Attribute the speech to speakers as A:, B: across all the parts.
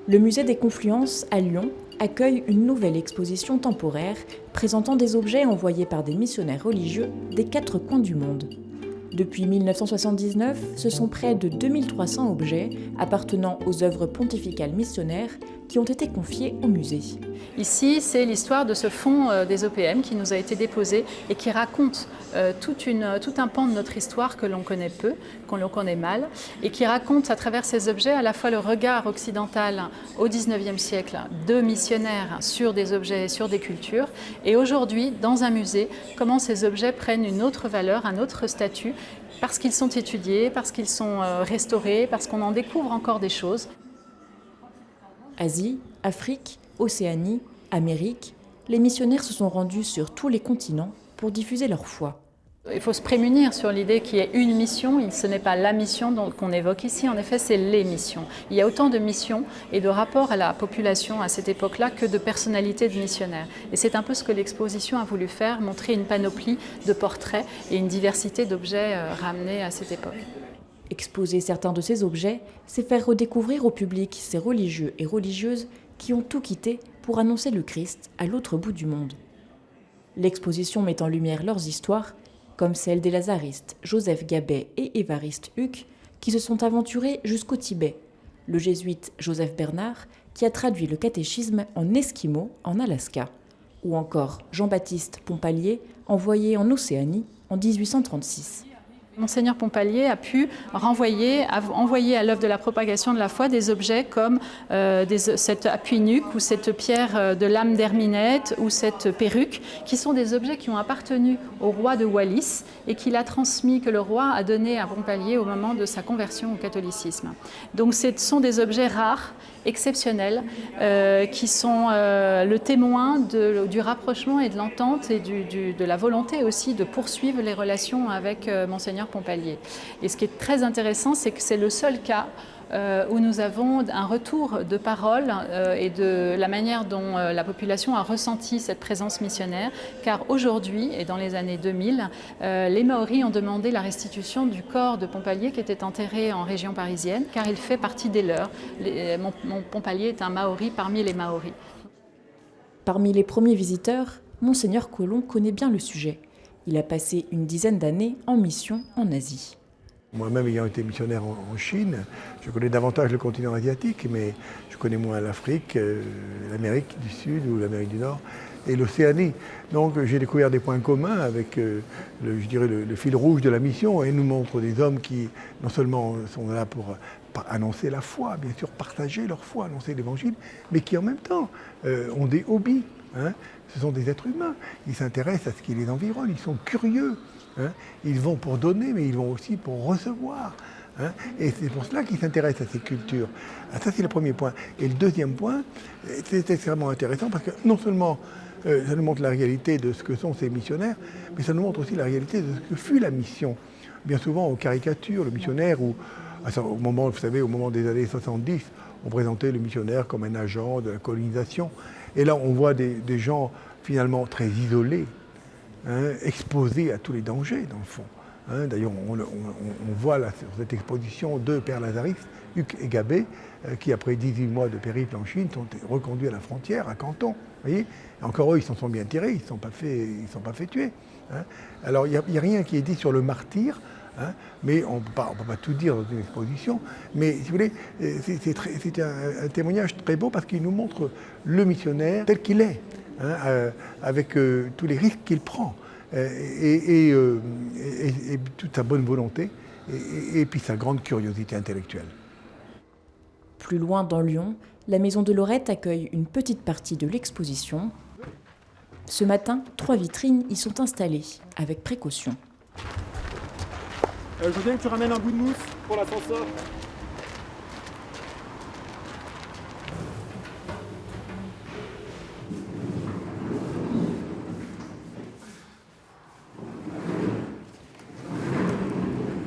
A: Le musée des Confluences à Lyon accueille une nouvelle exposition temporaire présentant des objets envoyés par des missionnaires religieux des 4 coins du monde. Depuis 1979, ce sont près de 2300 objets appartenant aux œuvres pontificales missionnaires qui ont été confiés au musée.
B: Ici, c'est l'histoire de ce fonds des OPM qui nous a été déposé et qui raconte tout un pan de notre histoire que l'on connaît peu, qu'on connaît mal, et qui raconte à travers ces objets à la fois le regard occidental au XIXe siècle de missionnaires sur des objets et sur des cultures, et aujourd'hui, dans un musée, comment ces objets prennent une autre valeur, un autre statut, parce qu'ils sont étudiés, parce qu'ils sont restaurés, parce qu'on en découvre encore des choses.
A: Asie, Afrique, Océanie, Amérique, les missionnaires se sont rendus sur tous les continents pour diffuser leur foi.
B: Il faut se prémunir sur l'idée qu'il y ait une mission, ce n'est pas la mission qu'on évoque ici, en effet c'est les missions. Il y a autant de missions et de rapports à la population à cette époque-là que de personnalités de missionnaires. Et c'est un peu ce que l'exposition a voulu faire, montrer une panoplie de portraits et une diversité d'objets ramenés à cette époque.
A: Exposer certains de ces objets, c'est faire redécouvrir au public ces religieux et religieuses qui ont tout quitté pour annoncer le Christ à l'autre bout du monde. L'exposition met en lumière leurs histoires, comme celle des lazaristes Joseph Gabet et Évariste Huc, qui se sont aventurés jusqu'au Tibet, le jésuite Joseph Bernard, qui a traduit le catéchisme en esquimau en Alaska, ou encore Jean-Baptiste Pompallier, envoyé en Océanie en 1836.
B: Monseigneur Pompallier a pu envoyer à l'œuvre de la propagation de la foi des objets comme cette appui-nuque ou cette pierre de lame d'Herminette ou cette perruque, qui sont des objets qui ont appartenu au roi de Wallis et qu'il a transmis, que le roi a donné à Pompallier au moment de sa conversion au catholicisme. Donc ce sont des objets rares, exceptionnels, qui sont le témoin du rapprochement et de l'entente et de la volonté aussi de poursuivre les relations avec Monseigneur Pompallier. Et ce qui est très intéressant, c'est que c'est le seul cas où nous avons un retour de parole et de la manière dont la population a ressenti cette présence missionnaire, car aujourd'hui, et dans les années 2000, les Maoris ont demandé la restitution du corps de Pompallier qui était enterré en région parisienne, car il fait partie des leurs. Pompallier est un Maori parmi les Maoris.
A: Parmi les premiers visiteurs, Monseigneur Colomb connaît bien le sujet. Il a passé une dizaine d'années en mission en Asie.
C: Moi-même ayant été missionnaire en Chine, je connais davantage le continent asiatique, mais je connais moins l'Afrique, l'Amérique du Sud ou l'Amérique du Nord et l'Océanie. Donc j'ai découvert des points communs avec le fil rouge de la mission, et nous montre des hommes qui non seulement sont là pour annoncer la foi, bien sûr partager leur foi, annoncer l'Évangile, mais qui en même temps ont des hobbies. Ce sont des êtres humains, ils s'intéressent à ce qui les environne, ils sont curieux. Ils vont pour donner, mais ils vont aussi pour recevoir. Et c'est pour cela qu'ils s'intéressent à ces cultures. Ça, c'est le premier point. Et le deuxième point, c'est extrêmement intéressant parce que non seulement ça nous montre la réalité de ce que sont ces missionnaires, mais ça nous montre aussi la réalité de ce que fut la mission. Bien souvent, on caricature le missionnaire, au moment des années 70, on présentait le missionnaire comme un agent de la colonisation. Et là, on voit des gens finalement très isolés, exposés à tous les dangers, dans le fond. D'ailleurs, on voit là, sur cette exposition deux pères lazaristes, Huc et Gabet, qui, après 18 mois de périple en Chine, sont reconduits à la frontière, à Canton. Voyez, encore eux, ils s'en sont bien tirés, ils ne sont pas fait tuer. Alors, il n'y a rien qui est dit sur le martyr, mais on ne peut pas tout dire dans une exposition. Mais si vous voulez, c'est un témoignage très beau parce qu'il nous montre le missionnaire tel qu'il est. Avec tous les risques qu'il prend et toute sa bonne volonté et puis sa grande curiosité intellectuelle.
A: Plus loin dans Lyon, la Maison de Lorette accueille une petite partie de l'exposition. Ce matin, 3 vitrines y sont installées, avec précaution.
D: Je veux bien que tu ramènes un bout de mousse pour l'ascenseur.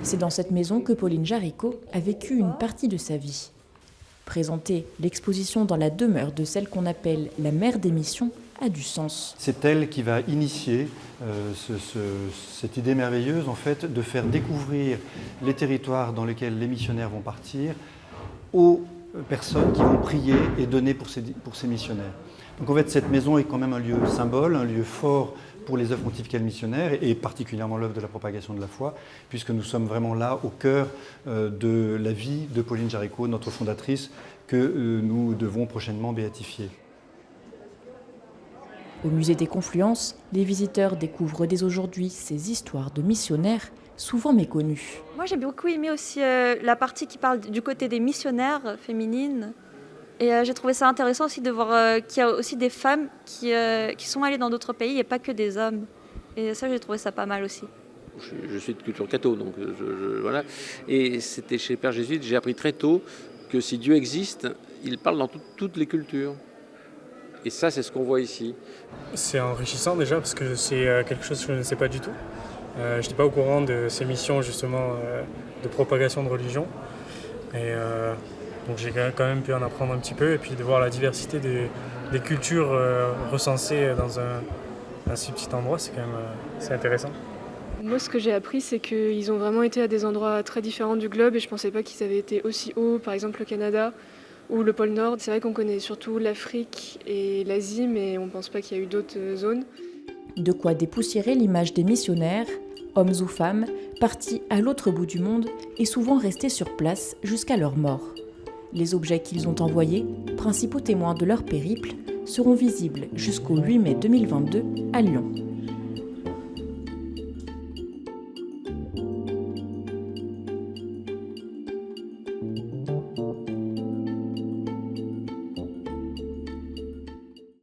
A: C'est dans cette maison que Pauline Jaricot a vécu une partie de sa vie. Présenter l'exposition dans la demeure de celle qu'on appelle la mère des missions a du sens.
E: C'est elle qui va initier cette idée merveilleuse en fait, de faire découvrir les territoires dans lesquels les missionnaires vont partir aux personnes qui vont prier et donner pour ces missionnaires. Donc en fait, cette maison est quand même un lieu symbole, un lieu fort pour les œuvres pontificales missionnaires et particulièrement l'œuvre de la propagation de la foi, puisque nous sommes vraiment là au cœur de la vie de Pauline Jaricot, notre fondatrice, que nous devons prochainement béatifier.
A: Au musée des Confluences, les visiteurs découvrent dès aujourd'hui ces histoires de missionnaires souvent méconnues.
F: Moi, j'ai beaucoup aimé aussi la partie qui parle du côté des missionnaires féminines. Et j'ai trouvé ça intéressant aussi de voir qu'il y a aussi des femmes qui sont allées dans d'autres pays et pas que des hommes. Et ça, j'ai trouvé ça pas mal aussi.
G: Je suis de culture catho, donc voilà. Et c'était chez les pères jésuites, j'ai appris très tôt que si Dieu existe, il parle dans toutes les cultures. Et ça, c'est ce qu'on voit ici.
H: C'est enrichissant déjà parce que c'est quelque chose que je ne sais pas du tout. Je n'étais pas au courant de ces missions justement de propagation de religion. Et donc j'ai quand même pu en apprendre un petit peu et puis de voir la diversité des cultures recensées dans un si petit endroit, c'est quand même c'est intéressant.
I: Moi, ce que j'ai appris, c'est qu'ils ont vraiment été à des endroits très différents du globe et je ne pensais pas qu'ils avaient été aussi hauts, par exemple le Canada ou le pôle Nord. C'est vrai qu'on connaît surtout l'Afrique et l'Asie, mais on ne pense pas qu'il y a eu d'autres zones.
A: De quoi dépoussiérer l'image des missionnaires, hommes ou femmes, partis à l'autre bout du monde et souvent restés sur place jusqu'à leur mort. Les objets qu'ils ont envoyés, principaux témoins de leur périple, seront visibles jusqu'au 8 mai 2022 à Lyon.